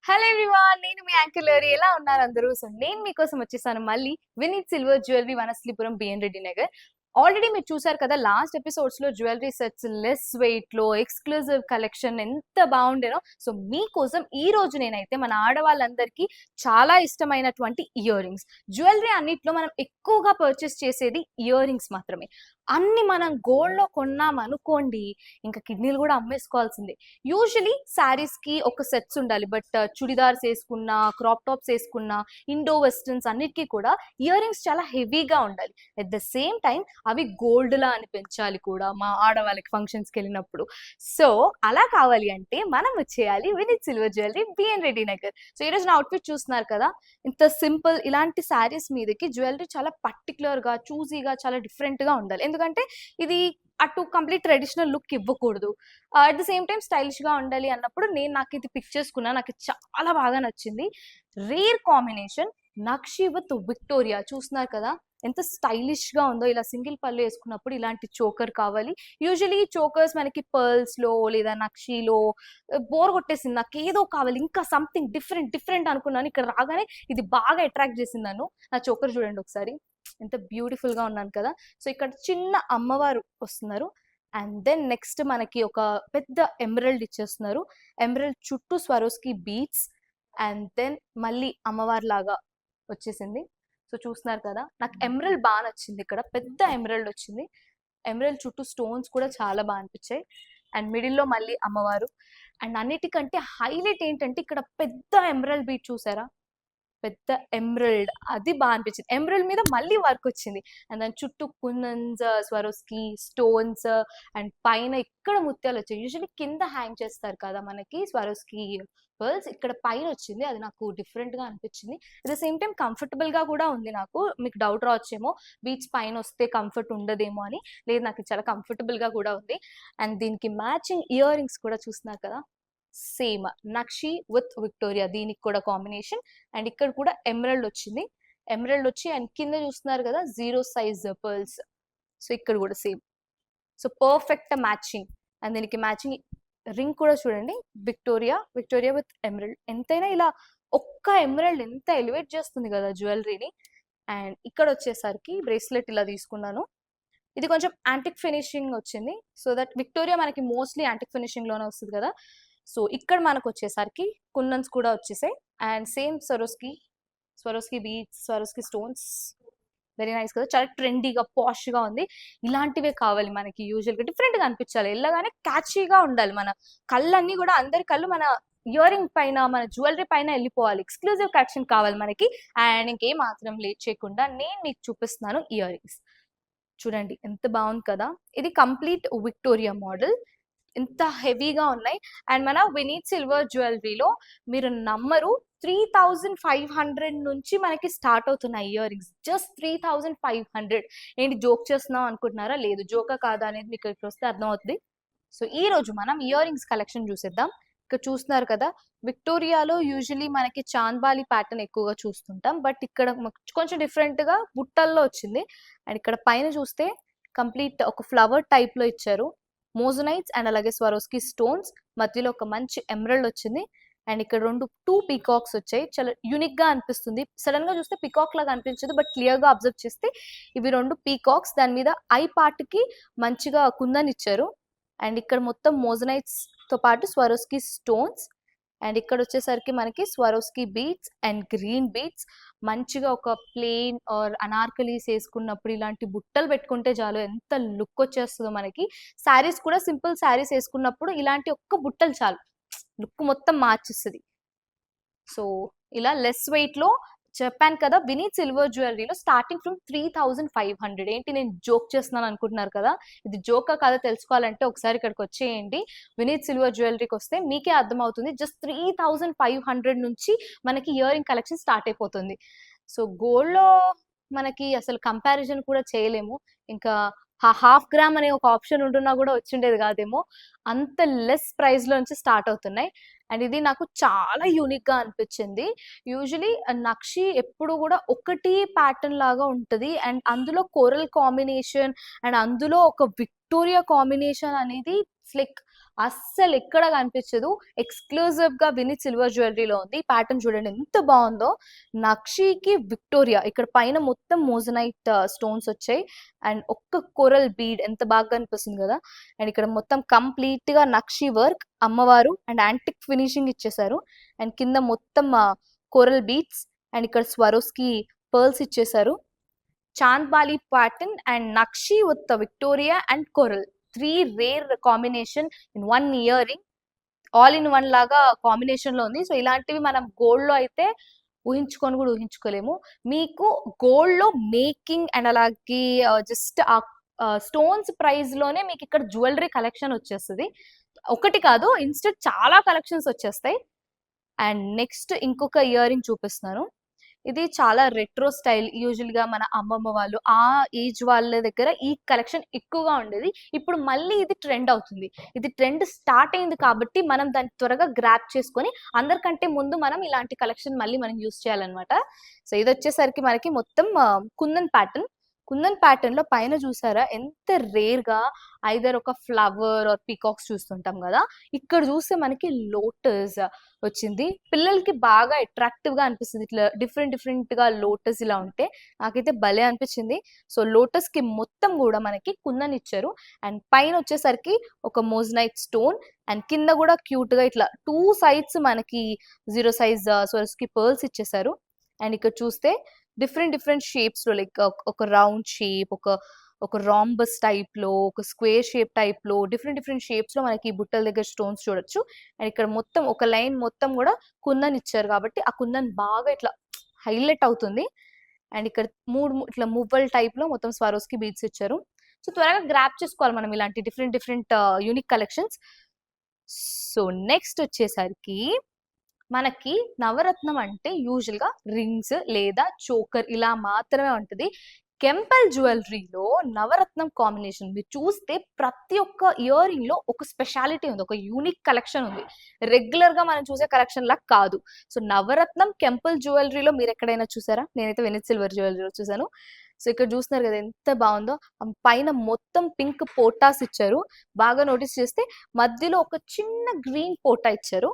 Hello everyone, నేను మీ anchor Lahari. ఎలా ఉన్నారు అందరూ? సో నేను మీకోసం వచ్చేసాను మళ్ళీ Vineeth silver jewellery, Vanasthalipuram, BN Reddy Nagar. Already మీరు చూసారు కదా లాస్ట్ ఎపిసోడ్స్ లో జ్యువెలరీ సెట్స్ లెస్ వెయిట్ లో ఎక్స్క్లూజివ్ కలెక్షన్ ఎంత బాగుండేనో. సో మీకోసం ఈ రోజు నేనైతే మన ఆడవాళ్ళందరికీ చాలా ఇష్టమైనటువంటి ఇయర్ రింగ్స్, జ్యువెలరీ అన్నిట్లో మనం ఎక్కువగా పర్చేస్ చేసేది ఇయర్ రింగ్స్ మాత్రమే. అన్ని మనం గోల్డ్ లో కొన్నాం అనుకోండి, ఇంకా కిడ్నీలు కూడా అమ్మేసుకోవాల్సిందే. యూజువలీ శారీస్ కి ఒక సెట్స్ ఉండాలి, బట్ చుడిదార్స్ వేసుకున్నా, క్రాప్ టాప్స్ వేసుకున్నా, ఇండో వెస్టర్న్స్ అన్నిటికీ కూడా ఇయర్ రింగ్స్ చాలా హెవీగా ఉండాలి. అట్ ద సేమ్ టైం అవి గోల్డ్ లా అనిపించాలి కూడా మా ఆడవాళ్ళకి ఫంక్షన్స్ కి వెళ్ళినప్పుడు. సో అలా కావాలి అంటే మనం వచ్చేయాలి Vineeth silver jewellery, BN Reddy Nagar. So ఈ రోజు నా అవుట్ఫిట్ చూస్తున్నారు కదా, ఇంత సింపుల్. ఇలాంటి శారీస్ మీదకి జ్యువెలరీ చాలా పర్టికులర్ గా, చూజీగా, చాలా డిఫరెంట్ గా ఉండాలి. ఎందుకంటే ఇది అటు కంప్లీట్ ట్రెడిషనల్ లుక్ ఇవ్వకూడదు, at the same time stylish గా ఉండాలి అన్నప్పుడు నాకు ఇది పిక్ చేసుకున్నా. నాకు చాలా బాగా నచ్చింది. Rare combination nakshi with Victoria. చూస్తున్నారు కదా ఎంత స్టైలిష్ గా ఉందో. ఇలా సింగిల్ పళ్ళు వేసుకున్నప్పుడు ఇలాంటి చోకర్ కావాలి. యూజువలీ చోకర్స్ మనకి పర్ల్స్ లో లేదా నక్షిలో బోర్ కొట్టేసింది, నాకు ఏదో కావాలి, ఇంకా సంథింగ్ డిఫరెంట్ డిఫరెంట్ అనుకున్నాను. ఇక్కడ రాగానే ఇది బాగా అట్రాక్ట్ చేసింది నన్ను. నా చోకర్ చూడండి ఒకసారి, ఎంత బ్యూటిఫుల్ గా ఉన్నాను కదా. సో ఇక్కడ చిన్న అమ్మవారు వస్తున్నారు. అండ్ దెన్ నెక్స్ట్ మనకి ఒక పెద్ద ఎమరల్డ్ ఇచ్చేస్తున్నారు. ఎమరల్డ్ చుట్టూ స్వరోస్కి బీట్స్. అండ్ దెన్ మళ్ళీ అమ్మవారి లాగా వచ్చేసింది. సో చూస్తున్నారు కదా, నాకు ఎమరల్డ్ బాగా నచ్చింది. ఇక్కడ పెద్ద ఎమరల్డ్ వచ్చింది. ఎమరల్డ్ చుట్టూ స్టోన్స్ కూడా చాలా బాగా అనిపించాయి. అండ్ మిడిల్లో మళ్ళీ అమ్మవారు. అండ్ అన్నిటికంటే హైలైట్ ఏంటంటే ఇక్కడ పెద్ద ఎమరల్డ్ బీట్ చూసారా, పెద్ద ఎమరల్డ్, అది బాగా అనిపించింది. ఎమరల్డ్ మీద మళ్ళీ వర్క్ వచ్చింది. అండ్ దాని చుట్టూ కుందన్స్, స్వరోస్కి స్టోన్స్, అండ్ పైన ఇక్కడ ముత్యాలు వచ్చాయి. యూజువల్లీ కింద హ్యాంగ్ చేస్తారు కదా మనకి స్వరోస్కి పర్ల్స్, ఇక్కడ పైన వచ్చింది. అది నాకు డిఫరెంట్ గా అనిపించింది. At the same time comfortable గా కూడా ఉంది. నాకు మీకు డౌట్ రావచ్చేమో బీచ్ పైన వస్తే కంఫర్ట్ ఉండదేమో అని. లేదు, నాకు చాలా కంఫర్టబుల్ గా కూడా ఉంది. అండ్ దీనికి మ్యాచింగ్ ఇయర్ రింగ్స్ కూడా చూస్తున్నారు కదా, సేమ్ నక్షి విత్ విక్టోరియా, దీనికి కూడా కాంబినేషన్. అండ్ ఇక్కడ కూడా ఎమరల్డ్ వచ్చింది. ఎమరల్డ్ వచ్చి అండ్ కింద చూస్తున్నారు కదా జీరో సైజ్ పర్ల్స్. సో ఇక్కడ కూడా same. So perfect matching. And దీనికి మ్యాచింగ్ రింగ్ కూడా చూడండి, విక్టోరియా, విక్టోరియా విత్ ఎమరల్డ్. ఎంతైనా ఇలా ఒక్క ఎమరల్డ్ ఎంత ఎలివేట్ చేస్తుంది కదా జ్యువెలరీని. అండ్ ఇక్కడ వచ్చేసరికి బ్రేస్లెట్ ఇలా తీసుకున్నాను. ఇది కొంచెం యాంటిక్ ఫినిషింగ్ వచ్చింది. సో దట్ విక్టోరియా మనకి మోస్ట్లీ యాంటిక్ ఫినిషింగ్ లోనే వస్తుంది కదా. సో ఇక్కడ మనకు వచ్చేసరికి కుందన్స్ కూడా వచ్చేసాయి. And same Swarovski, Swarovski beads, Swarovski stones. Very nice కదా, చాలా ట్రెండీగా పాష్గా ఉంది. ఇలాంటివే కావాలి మనకి. యూజువల్గా డిఫరెంట్గా అనిపించాలి, వెళ్ళగానే క్యాచీగా ఉండాలి. మన కళ్ళన్నీ కూడా, అందరి కళ్ళు మన ఇయర్ రింగ్ పైన, మన జ్యువెలరీ పైన వెళ్ళిపోవాలి. ఎక్స్క్లూజివ్ కలెక్షన్ కావాలి మనకి. అండ్ ఇంకేం మాత్రం లేట్ చేయకుండా నేను మీకు చూపిస్తున్నాను ఇయర్ రింగ్స్. చూడండి ఎంత బాగుంది కదా. ఇది కంప్లీట్ విక్టోరియా మోడల్, ఎంత హెవీగా ఉన్నాయి. అండ్ మన వినీత్ సిల్వర్ జ్యువెలరీలో మీరు నమ్మరు, 3500 నుంచి మనకి స్టార్ట్ అవుతున్నాయి ఇయర్ రింగ్స్. జస్ట్ 3500. ఏంటి జోక్ చేస్తున్నాం అనుకుంటున్నారా? లేదు, జోకా కాదా అనేది మీకు ఇక్కడ వస్తే అర్థమవుతుంది. సో ఈ రోజు మనం ఇయర్ రింగ్స్ కలెక్షన్ చూసేద్దాం. ఇక్కడ చూస్తున్నారు కదా, విక్టోరియాలో యూజువలీ మనకి చాంద్బాలి ప్యాటర్న్ ఎక్కువగా చూస్తుంటాం, బట్ ఇక్కడ కొంచెం డిఫరెంట్ గా బుట్టల్లో వచ్చింది. అండ్ ఇక్కడ పైన చూస్తే కంప్లీట్ ఒక ఫ్లవర్ టైప్ లో ఇచ్చారు. మోజనైట్స్ అండ్ అలాగే స్వరోస్కి స్టోన్స్, మధ్యలో ఒక మంచి ఎమరల్డ్ వచ్చింది. అండ్ ఇక్కడ టూ పీకాక్స్ వచ్చాయి. చాలా యూనిక్ గా అనిపిస్తుంది. సడన్ గా చూస్తే పీకాక్ లాగా అనిపించదు, బట్ క్లియర్ గా అబ్జర్వ్ చేస్తే ఇవి రెండు పీకాక్స్. దాని మీద ఐ పార్ట్ కి మంచిగా కుందన్ ఇచ్చారు. అండ్ ఇక్కడ మొత్తం మోజనైట్స్ తో పాటు స్వరోస్కి స్టోన్స్. అండ్ ఇక్కడ వచ్చేసరికి మనకి Swarovski beads and green beads. మంచిగా ఒక ప్లెయిన్ ఆర్ అనార్కలీస్ వేసుకున్నప్పుడు ఇలాంటి బుట్టలు పెట్టుకుంటే చాలు, ఎంత లుక్ వచ్చేస్తుందో మనకి. శారీస్ కూడా సింపుల్ శారీస్ వేసుకున్నప్పుడు ఇలాంటి ఒక్క బుట్టలు చాలు, లుక్ మొత్తం మార్చేస్తుంది. సో ఇలా లెస్ వెయిట్ లో చెప్పాను కదా, వినీత్ సిల్వర్ జ్యువెలరీలో స్టార్టింగ్ ఫ్రమ్ 3500. ఏంటి నేను జోక్ చేస్తున్నాను అనుకుంటున్నారు కదా, ఇది జోకా కాదా తెలుసుకోవాలంటే ఒకసారి ఇక్కడికి వచ్చేయండి. వినీత్ సిల్వర్ జ్యువెలరీకి వస్తే మీకే అర్థమవుతుంది. జస్ట్ 3500 నుంచి మనకి ఇయర్ రింగ్ కలెక్షన్ స్టార్ట్ అయిపోతుంది. సో గోల్డ్లో మనకి అసలు కంపారిజన్ కూడా చేయలేము. ఇంకా హాఫ్ గ్రామ్ అనే ఒక ఆప్షన్ ఉంటున్నా కూడా వచ్చిండేది కాదేమో, అంత లెస్ ప్రైస్ లో నుంచి స్టార్ట్ అవుతున్నాయి. అండ్ ఇది నాకు చాలా యూనిక్ గా అనిపించింది. యూజువలీ నక్షి ఎప్పుడు కూడా ఒకటి ప్యాటర్న్ లాగా ఉంటది, అండ్ అందులో కోరల్ కాంబినేషన్, అండ్ అందులో ఒక విక్టోరియా కాంబినేషన్ అనేది లైక్ అస్సలు ఎక్కడ కనిపించదు. ఎక్స్క్లూజివ్ గా వినీత్ సిల్వర్ జ్యువెలరీలో ఉంది. ఈ ప్యాటర్న్ చూడండి ఎంత బాగుందో. నక్షీకి విక్టోరియా ఇక్కడ పైన మొత్తం మోజనైట్ స్టోన్స్ వచ్చాయి. అండ్ ఒక్క కొరల్ బీడ్ ఎంత బాగా కనిపిస్తుంది కదా. అండ్ ఇక్కడ మొత్తం కంప్లీట్ గా నక్షి వర్క్, అమ్మవారు అండ్ యాంటిక్ ఫినిషింగ్ ఇచ్చేసారు. అండ్ కింద మొత్తం కోరల్ బీట్స్ అండ్ ఇక్కడ స్వరోస్కి పర్ల్స్ ఇచ్చేసారు. Chandbali pattern and nakshi with Victoria and coral, 3 rare combination in 1 ear ring. All in one లాగా కాంబినేషన్ లో ఉంది. సో ఇలాంటివి మనం గోల్డ్ లో అయితే ఊహించుకొని కూడా ఊహించుకోలేము. మీకు గోల్డ్ లో మేకింగ్ అండ్ అలాగే జస్ట్ ఆ స్టోన్స్ ప్రైస్ లోనే మీకు ఇక్కడ జ్యువెలరీ కలెక్షన్ వచ్చేస్తుంది. ఒకటి కాదు, ఇన్స్టెంట్ చాలా కలెక్షన్స్ వచ్చేస్తాయి. అండ్ నెక్స్ట్ ఇంకొక ఇయర్ రింగ్ చూపిస్తున్నాను. ఇది చాలా రెట్రో స్టైల్. యూజువల్ గా మన అమ్మమ్మ వాళ్ళు ఆ ఏజ్ వాళ్ళ దగ్గర ఈ కలెక్షన్ ఎక్కువగా ఉండేది. ఇప్పుడు మళ్ళీ ఇది ట్రెండ్ అవుతుంది. ఇది ట్రెండ్ స్టార్ట్ అయింది కాబట్టి మనం దాన్ని త్వరగా గ్రాప్ చేసుకొని అందరికంటే ముందు మనం ఇలాంటి కలెక్షన్ మళ్ళీ మనం యూస్ చేయాలన్నమాట. సో ఇది వచ్చేసరికి మనకి మొత్తం కుందన్ ప్యాటర్న్. కుందన్ ప్యాటర్న్ లో పైన చూసారా ఎంత రేర్ గా ఐదర్ ఒక ఫ్లవర్ ఆర్ పీకాక్స్ చూస్తుంటాం కదా. ఇక్కడ చూస్తే మనకి లోటస్ వచ్చింది. పిల్లలకి బాగా అట్రాక్టివ్ గా అనిపిస్తుంది ఇట్లా డిఫరెంట్ గా లోటస్ ఇలా ఉంటే. నాకైతే భలే అనిపించింది. సో లోటస్ కి మొత్తం కూడా మనకి కుందన్ ఇచ్చారు. అండ్ పైన వచ్చేసరికి ఒక మోజనైట్ స్టోన్ అండ్ కింద కూడా క్యూట్ గా ఇట్లా 2 సైడ్స్ మనకి 0 సైజ్ స్వరస్కి పర్ల్స్ ఇచ్చేసారు. అండ్ ఇక్కడ చూస్తే డిఫరెంట్ షేప్స్ లో లైక్ ఒక రౌండ్ షేప్, ఒక రాంబస్ టైప్ లో, ఒక స్క్వేర్ షేప్ టైప్ లో, డిఫరెంట్ షేప్స్ లో మనకి బుట్టల దగ్గర స్టోన్స్ చూడొచ్చు. అండ్ ఇక్కడ మొత్తం ఒక లైన్ మొత్తం కూడా కుందన్ ఇచ్చారు కాబట్టి ఆ కుందన్ బాగా ఇట్లా హైలైట్ అవుతుంది. అండ్ ఇక్కడ ఇట్లా మువ్వల్ టైప్ లో మొత్తం స్వరోస్కి బీడ్స్ ఇచ్చారు. సో త్వరగా గ్రాప్ చేసుకోవాలి మనం ఇలాంటి different unique collections. So next వచ్చేసరికి మనకి నవరత్నం అంటే యూజువల్ గా రింగ్స్ లేదా చోకర్ ఇలా మాత్రమే ఉంటుంది. కెంపల్ జ్యువెలరీలో నవరత్నం కాంబినేషన్ మీరు చూస్తే ప్రతి ఒక్క ఇయర్ రింగ్ లో ఒక స్పెషాలిటీ ఉంది, ఒక యూనిక్ కలెక్షన్ ఉంది. రెగ్యులర్ గా మనం చూసే కలెక్షన్ లా కాదు. సో నవరత్నం కెంపల్ జ్యువెలరీలో మీరు ఎక్కడైనా చూసారా? నేనైతే వినీత్ సిల్వర్ జ్యువెలరీలో చూసాను. సో ఇక్కడ చూస్తున్నారు కదా ఎంత బాగుందో. పైన మొత్తం పింక్ పోటాస్ ఇచ్చారు. బాగా నోటీస్ చేస్తే మధ్యలో ఒక చిన్న గ్రీన్ పోటా ఇచ్చారు.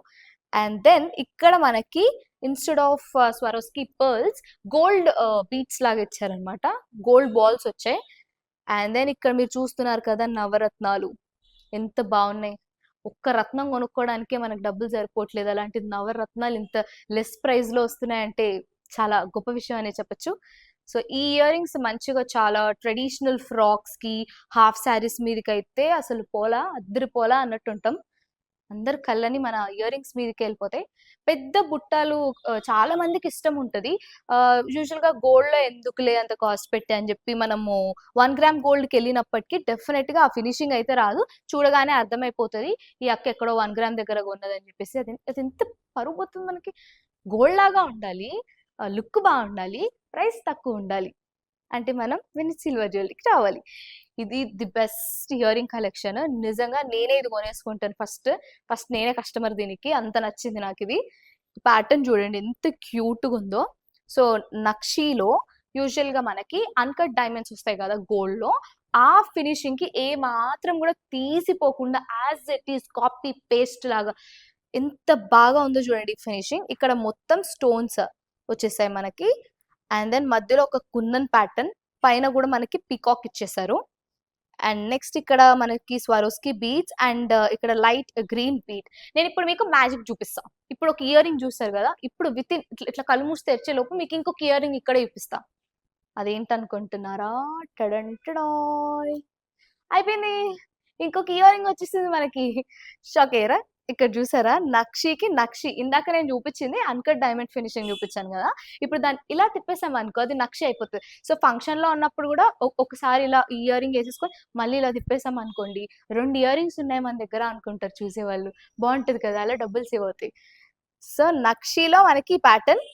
అండ్ దెన్ ఇక్కడ మనకి instead of Swarovski pearls gold beats లాగా ఇచ్చారనమాట. గోల్డ్ బాల్స్ వచ్చాయి. అండ్ దెన్ ఇక్కడ మీరు చూస్తున్నారు కదా నవరత్నాలు ఎంత బాగున్నాయి. ఒక్క రత్నం కొనుక్కోవడానికే మనకు డబ్బులు సరిపోవట్లేదు, అలాంటిది నవరత్నాలు ఇంత లెస్ ప్రైస్ లో వస్తున్నాయంటే చాలా గొప్ప విషయం అనే చెప్పచ్చు. సో ఈ ఇయర్ రింగ్స్ మంచిగా చాలా ట్రెడిషనల్ ఫ్రాక్స్ కి, హాఫ్ శారీస్ మీదకి అయితే అసలు పోలా అద్దరిపోలా అన్నట్టు ఉంటాం. అందరు కళ్ళని మన ఇయర్ రింగ్స్ మీదకి వెళ్ళిపోతాయి. పెద్ద బుట్టాలు చాలా మందికి ఇష్టం ఉంటది. యూజువల్ గా గోల్డ్ లో ఎందుకులే అంత కాస్ట్ పెట్టి అని చెప్పి మనము 1 గ్రామ్ గోల్డ్ కి వెళ్ళినప్పటికీ డెఫినెట్ గా ఆ ఫినిషింగ్ అయితే రాదు. చూడగానే అర్థమైపోతుంది ఈ అక్క ఎక్కడో 1 గ్రామ్ దగ్గర కొన్నదని చెప్పేసి. అది ఎంత పరుగు పోతుంది మనకి. గోల్డ్ లాగా ఉండాలి, లుక్ బాగుండాలి, ప్రైస్ తక్కువ ఉండాలి అంటే మనం వినీత్ సిల్వర్ జ్యువెలరీకి రావాలి. ఇది the best ear ring collection. నిజంగా నేనే ఇది కొనేసుకుంటాను ఫస్ట్ నేనే కస్టమర్ దీనికి. అంత నచ్చింది నాకు ఇది. ప్యాటర్న్ చూడండి ఎంత క్యూట్ గా ఉందో. సో నక్షీలో యూజువల్ గా మనకి అన్కట్ డైమండ్స్ వస్తాయి కదా గోల్డ్ లో, ఆ ఫినిషింగ్ కి ఏ మాత్రం కూడా తీసిపోకుండా as it is copy paste లాగా ఎంత బాగా ఉందో చూడండి ఫినిషింగ్. ఇక్కడ మొత్తం స్టోన్స్ వచ్చేసాయి మనకి. అండ్ దెన్ మధ్యలో ఒక కుందన్ ప్యాటర్న్, పైన కూడా మనకి పికాక్ ఇచ్చేసారు. అండ్ నెక్స్ట్ ఇక్కడ మనకి స్వరోస్కి బీడ్స్ అండ్ ఇక్కడ లైట్ గ్రీన్ బీట్. నేను ఇప్పుడు మీకు మ్యాజిక్ చూపిస్తా. ఇప్పుడు ఒక ఇయర్ రింగ్ చూస్తారు కదా, ఇప్పుడు విత్ ఇన్ ఇట్లా కళ్ళు మూసి తెరిచే లోపు మీకు ఇంకొక ఇయర్ రింగ్ ఇక్కడే చూపిస్తా. అదేంటనుకుంటున్నారా? టడంటడాయ్ అయిపోయింది, ఇంకొక ఇయర్ రింగ్ వచ్చేసింది మనకి. షాక్ అయ్యారా? ఇక్కడ చూసారా నక్షికి నక్షి. ఇందాక నేను చూపించింది అన్కట్ డైమండ్ ఫినిషింగ్ చూపించాను కదా, ఇప్పుడు దాన్ని ఇలా తిప్పేసాం అనుకో అది నక్షి అయిపోతుంది. సో ఫంక్షన్ లో ఉన్నప్పుడు కూడా ఒకసారి ఇలా ఇయర్ రింగ్ వేసేసుకొని మళ్ళీ ఇలా తిప్పేసాం అనుకోండి, 2 ఇయర్ రింగ్స్ ఉన్నాయి మన దగ్గర అనుకుంటారు చూసేవాళ్ళు. బాగుంటది కదా, అలా డబ్బులు సేవ్ అవుతాయి. సో నక్షిలో మనకి ప్యాటర్న్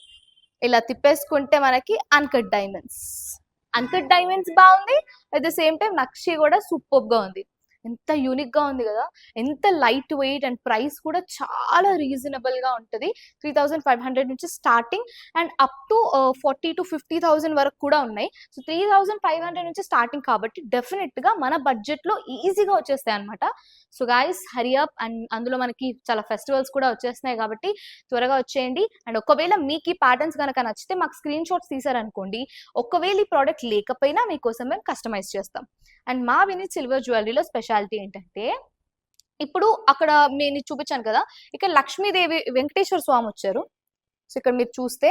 ఇలా తిప్పేసుకుంటే మనకి అన్కట్ డైమండ్స్ బాగుంది. అట్ ద సేమ్ టైం నక్షి కూడా సూపర్ గా ఉంది. ఎంత యూనిక్‌గా ఉంది గదా! ఎంత లైట్ వెయిట్ అండ్ ప్రైస్ కూడా చాలా రీజనబుల్‌గా ఉంటది. 3,500 నుంచి స్టార్టింగ్ అండ్ అప్ టు 40,000-50,000 వరకు కూడా ఉన్నాయి. సో, 3,500 నుంచి స్టార్టింగ్ కాబట్టి డెఫినిట్‌గా మన బడ్జెట్‌లో ఈజీగా వచ్చేస్తాయన్నమాట. So, guys hurry up and అందులో మనకి చాలా ఫెస్టివల్స్ కూడా వచ్చేస్తున్నాయి కాబట్టి త్వరగా వచ్చేయండి. అండ్ ఒకవేళ మీకు ఈ ప్యాటర్న్స్ గనక నచ్చితే మాకు స్క్రీన్ షాట్స్ తీశారనుకోండి. ఒకవేళ ఈ ప్రోడక్ట్ లేకపోయినా మీకోసం మేము కస్టమైజ్ చేస్తాం. అండ్ మా వినీత్ సిల్వర్ జ్యువెలరీలో స్పెషాలిటీ ఏంటంటే, ఇప్పుడు అక్కడ నేను చూపించాను కదా! ఇక్కడ లక్ష్మీదేవి వెంకటేశ్వర స్వామి వచ్చారు. సో, ఇక్కడ మీరు చూస్తే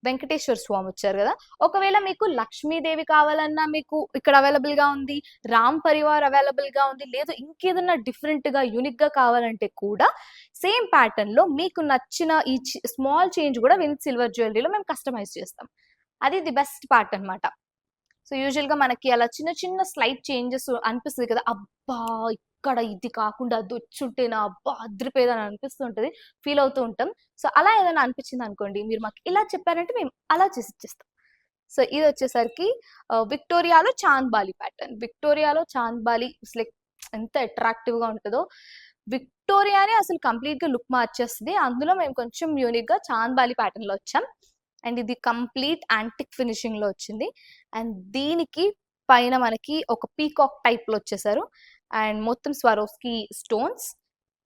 వెంకటేశ్వర స్వామి వచ్చారు కదా! ఒకవేళ మీకు లక్ష్మీదేవి కావాలన్నా మీకు ఇక్కడ అవైలబుల్‌గా ఉంది. రామ్ పరివార్ అవైలబుల్‌గా ఉంది. లేదు ఇంకేదన్నా డిఫరెంట్‌గా, యూనిక్‌గా కావాలంటే కూడా సేమ్ ప్యాటర్న్‌లో మీకు నచ్చిన ఈ స్మాల్ చేంజ్ కూడా వినీత్ సిల్వర్ జ్యువెలరీలో మేము కస్టమైజ్ చేస్తాం. అది ది బెస్ట్ పార్ట్ అన్నమాట. సో, యూజువల్‌గా మనకి అలా చిన్న చిన్న స్లైట్ చేంజెస్ అనిపిస్తది కదా! అబ్బా! ఇక్కడ ఇది కాకుండా అదొచ్చుంటేనా అబ్బా! అదిరిపోయేదని అనిపిస్తుంటది. ఫీల్ అవుతూ ఉంటాం. సో, అలా ఏదైనా అనిపించిందనుకోండి, మీరు మాకు ఇలా చెప్పారంటే మేము అలా చేసి ఇచ్చేస్తాం. సో, ఇదొచ్చేసరికి విక్టోరియాలో చాంద్ బాలి ప్యాటర్న్. విక్టోరియాలో చాంద్ బాలి లైక్ ఎంత అట్రాక్టివ్‌గా ఉంటదో, విక్టోరియానే అసలు కంప్లీట్‌గా లుక్ మార్చేస్తది. అందులో మేము కొంచెం యూనిక్‌గా చాంద్ బాలి ప్యాటర్న్‌లో వచ్చాం. అండ్ ఇది కంప్లీట్ యాంటిక్ ఫినిషింగ్‌లో వచ్చింది. అండ్ దీనికి పైన మనకి ఒక పీకాక్ టైప్‌లో వచ్చేసారు. అండ్ మొత్తం స్వారోస్కీ స్టోన్స్.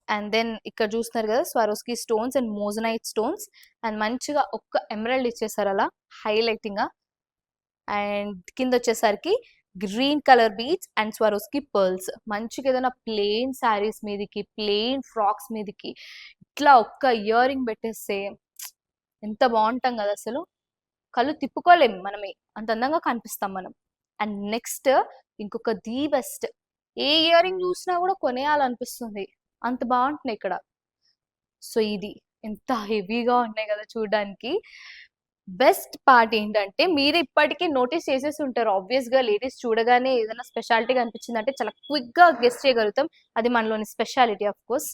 అండ్ దెన్ ఇక్కడ చూస్తున్నారు కదా! Swarovski stones and moissanite stones. And మంచిగా ఒక్క ఎమరాల్డ్ ఇచ్చేసారు అలా హైలైటింగ్‌గా. అండ్ కిందొచ్చేసరికి green colour beads and Swarovski pearls. మంచిగా ఏదైనా ప్లెయిన్ శారీస్ మీదకి, ప్లెయిన్ ఫ్రాక్స్ మీదకి ఇట్లా ఒక్క ఇయర్ రింగ్ పెట్టేస్తే ఎంత బావుంటాం గదా అసలు. కళ్ళు తిప్పుకోలేం మనమే. అంత అందంగా కనిపిస్తాం మనం. అండ్ నెక్స్ట్ ఇంకొక the best. A ear ring చూసినా కూడా కొనేయాలనిపిస్తుంది. అంత బావుంటున్నాయి ఇక్కడ. సో, ఇది ఎంత హెవీగా ఉన్నాయి కదా చూడడానికి. బెస్ట్ పార్ట్ ఏంటంటే మీరు ఇప్పటికి నోటీస్ చేసేసి ఉంటారు. ఆబ్వియస్‌గా లేడీస్ చూడగానే ఏదైనా స్పెషాలిటీగా అనిపించిందంటే చాలా క్విక్‌గా గెస్ చేయగలుగుతాం. అది మనలోని స్పెషాలిటీ ఆఫ్ కోర్స్.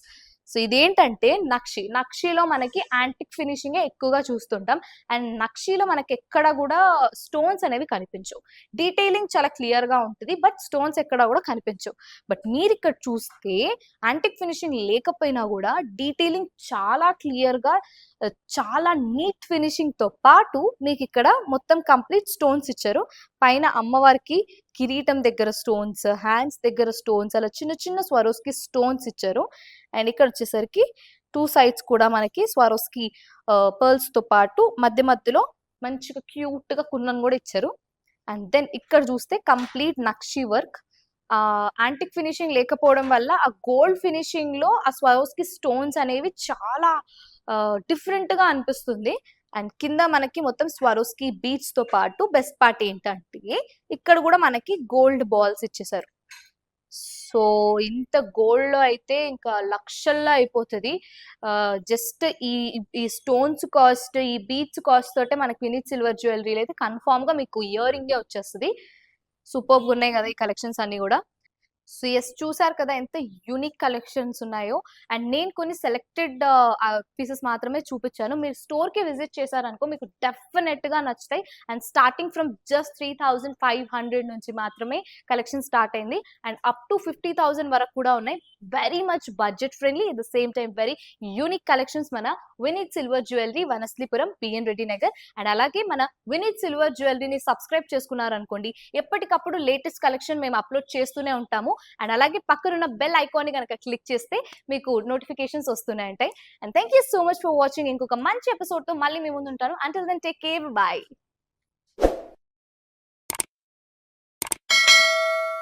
సో, ఇదేంటంటే నక్షి. నక్షిలో మనకి యాంటిక్ ఫినిషింగే ఎక్కువగా చూస్తుంటాం. అండ్ నక్షిలో మనకి ఎక్కడ కూడా స్టోన్స్ అనేవి కనిపించవు. డీటెయిలింగ్ చాలా క్లియర్‌గా ఉంటది. బట్ స్టోన్స్ ఎక్కడ కూడా కనిపించవు. బట్ మీరిక్కడ చూస్తే యాంటిక్ ఫినిషింగ్ లేకపోయినా కూడా డీటెయిలింగ్ చాలా క్లియర్‌గా చాలా నీట్ ఫినిషింగ్‌తో పాటు మీకిక్కడ మొత్తం కంప్లీట్ స్టోన్స్ ఇచ్చారు. పైన అమ్మవారికి కిరీటం దగ్గర స్టోన్స్, హ్యాండ్స్ దగ్గర స్టోన్స్ అలా చిన్న చిన్న స్వరోస్‌కి స్టోన్స్ ఇచ్చారు. అండ్ ఇక్కడ వచ్చేసరికి 2 సైడ్స్ కూడా మనకి స్వారోస్‌కి పర్ల్స్‌తో పాటు మధ్య మధ్యలో మంచిగా క్యూట్‌గా కుందన్ కూడా ఇచ్చారు. అండ్ దెన్ ఇక్కడ చూస్తే కంప్లీట్ నక్షి వర్క్. యాంటిక్ ఫినిషింగ్ లేకపోవడం వల్ల ఆ గోల్డ్ ఫినిషింగ్‌లో ఆ స్వారోస్‌కి స్టోన్స్ అనేవి చాలా డిఫరెంట్‌గా అనిపిస్తుంది. అండ్ కింద మనకి మొత్తం స్వారోస్‌కి బీడ్స్‌తో పాటు బెస్ట్ పార్ట్ ఏంటంటే ఇక్కడ కూడా మనకి గోల్డ్ బాల్స్ ఇచ్చేసారు. సో, ఇంత గోల్డ్‌లో అయితే ఇంకా లక్షల్లో అయిపోతది. జస్ట్ ఈ ఈ స్టోన్స్ కాస్ట్, ఈ బీడ్స్ కాస్ట్ తోటే మనకి వినీత్ సిల్వర్ జ్యువెలరీలో అయితే కన్ఫర్మ్‌గా మీకు ఇయర్ రింగే వచ్చేస్తది. సూపర్బ్‌గా ఉన్నాయి కదా! ఈ కలెక్షన్స్ అన్నీ కూడా. సో, యెస్ చూసారు కదా! ఎంత యూనిక్ కలెక్షన్స్ ఉన్నాయో. అండ్ నేను కొన్ని సెలెక్టెడ్ పీసెస్ మాత్రమే చూపించాను. మీరు స్టోర్‌కి విజిట్ చేశారనుకో మీకు డెఫినెట్‌గా నచ్చుతాయి. అండ్ స్టార్టింగ్ ఫ్రమ్ జస్ట్ 3,500 నుంచి మాత్రమే కలెక్షన్ స్టార్ట్ అయింది. అండ్ అప్ టు 50,000 వరకు కూడా ఉన్నాయి. Very much budget friendly at the same time very unique collections మన Vineeth silver jewellery Vanasthalipuram BN Reddy Nagar. And అలాగే మన వినీత్ సిల్వర్ జ్యువెలరీని సబ్స్క్రైబ్ చేసుకున్నారనుకోండి ఎప్పటికప్పుడు లేటెస్ట్ కలెక్షన్ మేము అప్లోడ్ చేస్తూనే ఉంటాము. అండ్ అలాగే పక్కనున్న బెల్ ఐకాన్ ని కనుక క్లిక్ చేస్తే మీకు నోటిఫికేషన్స్ వస్తూనే ఉంటాయి. And thank you so much for watching. ఇంకొక మంచి ఎపిసోడ్ తో మళ్ళీ మీ ముందు ఉంటాను. Until then take care. By.